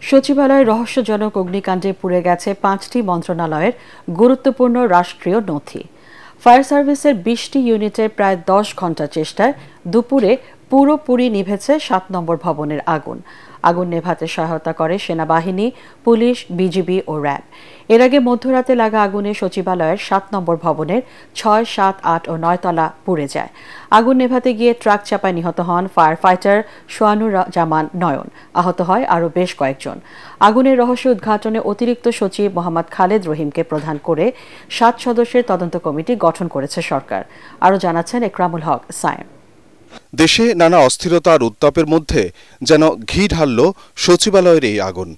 সচিবালয়ের রহস্যজনক অগ্নিকাণ্ডে পুড়ে গেছে 5টি মন্ত্রণালয়ের গুরুত্বপূর্ণ রাষ্ট্রীয় নথি। ফায়ার সার্ভিসের 20টি ইউনিটের প্রায় 10 ঘণ্টা চেষ্টায় দুপুরে পুরোপুরি নিভেছে 7 নম্বর ভবনের আগুন। আগুন নেভাতে সহায়তা করে সেনাবাহিনী, পুলিশ, বিজিবি ও র্যাব। এর আগে মধ্যরাতে লাগা আগুনে সচিবালয়ের 7 নম্বর ভবনের 6, 7, 8 ও 9 তলা পুড়ে যায়। আগুন নেভাতে গিয়ে ট্রাক চাপায় নিহত হন ফায়ার ফাইটার সোয়ানুর জামান নয়ন। আহত হয় আরও বেশ কয়েকজন। আগুনের রহস্য উদ্ঘাটনে অতিরিক্ত সচিব মোহাম্মদ খালেদ রহিমকে প্রধান করে 7 সদস্যের তদন্ত কমিটি গঠন করেছে সরকার। আরও জানাচ্ছেন একরামুল হক সায়েম। দেশে নানা অস্থিরতা আর উত্তাপের মধ্যে যেন ঘি ঢালল সচিবালয়ের এই আগুন।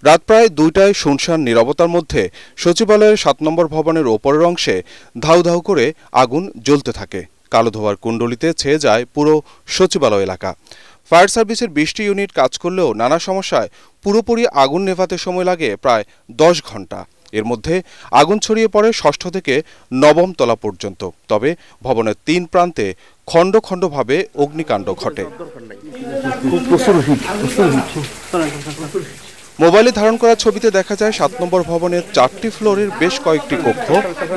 রাত প্রায় 2টায় শুনশান নীরবতার মধ্যে সচিবালয়ের 7 নম্বর ভবনের ওপরের অংশে ধাউ ধাউ করে আগুন জ্বলতে থাকে। কালো ধোঁয়ার কুণ্ডলিতে ছেয়ে যায় পুরো সচিবালয় এলাকা। ফায়ার সার্ভিসের 20টি ইউনিট কাজ করলেও নানা সমস্যায় পুরোপুরি আগুন নেভাতে সময় লাগে প্রায় 10 ঘণ্টা। এর মধ্যে আগুন ছড়িয়ে পড়ে 6ষ্ঠ থেকে 9ম তলা পর্যন্ত। তবে ভবনের 3 প্রান্তে খণ্ড খণ্ডভাবে অগ্নিকাণ্ড ঘটে। মোবাইলে ধারণ করা ছবিতে দেখা যায় 7 নম্বর ভবনের 4টি ফ্লোরের বেশ কয়েকটি কক্ষ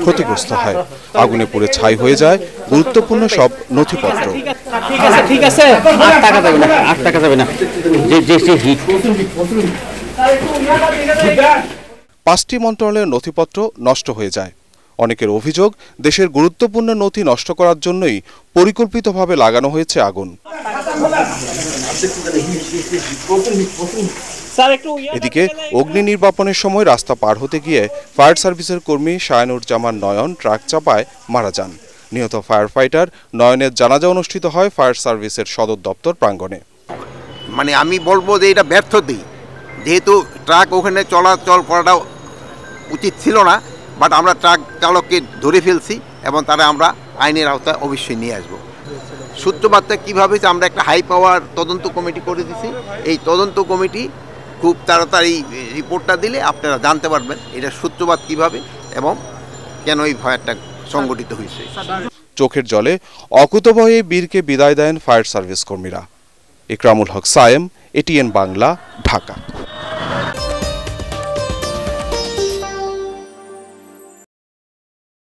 ক্ষতিগ্রস্ত হয়। আগুনে পুড়ে ছাই হয়ে যায় গুরুত্বপূর্ণ সব নথিপত্র। 5টি মন্ত্রণালয়ের নথিপত্র নষ্ট হয়ে যায়। অনেকের অভিযোগ, দেশের গুরুত্বপূর্ণ নথি নষ্ট করার জন্যই পরিকল্পিতভাবে লাগানো হয়েছে আগুন। এদিকে অগ্নি নির্বাপনের সময় রাস্তা পার হতে গিয়ে ফায়ার সার্ভিসের কর্মী সোয়ানুর জামান নয়ন ট্রাক চাপায় মারা যান। নিহত ফায়ার ফাইটার নয়নের জানাজা অনুষ্ঠিত হয় ফায়ার সার্ভিসের সদর দপ্তর প্রাঙ্গণে। আমি বলবো যে এটা ব্যর্থতা, যেহেতু ট্রাক ওখানে চলাচল করাটা উচিত ছিল না, বাট আমরা ট্রাক চালককে ধরে ফেলছি এবং তারা আমরা আইনের আওতায় অবশ্যই নিয়ে আসবো। সূত্রপাতটা কীভাবে, আমরা একটা হাই পাওয়ার তদন্ত কমিটি করে দিছি। এই তদন্ত কমিটি খুব তাড়াতাড়ি রিপোর্টটা দিলে আপনারা জানতে পারবেন এটা সূত্রপাত কীভাবে এবং কেন এই ফায়ারটা সংগঠিত হয়েছে। চোখের জলে অকুতভয়ে বীরকে বিদায় দেন ফায়ার সার্ভিস কর্মীরা। একরামুল হক সায়েম, এটিএন বাংলা, ঢাকা।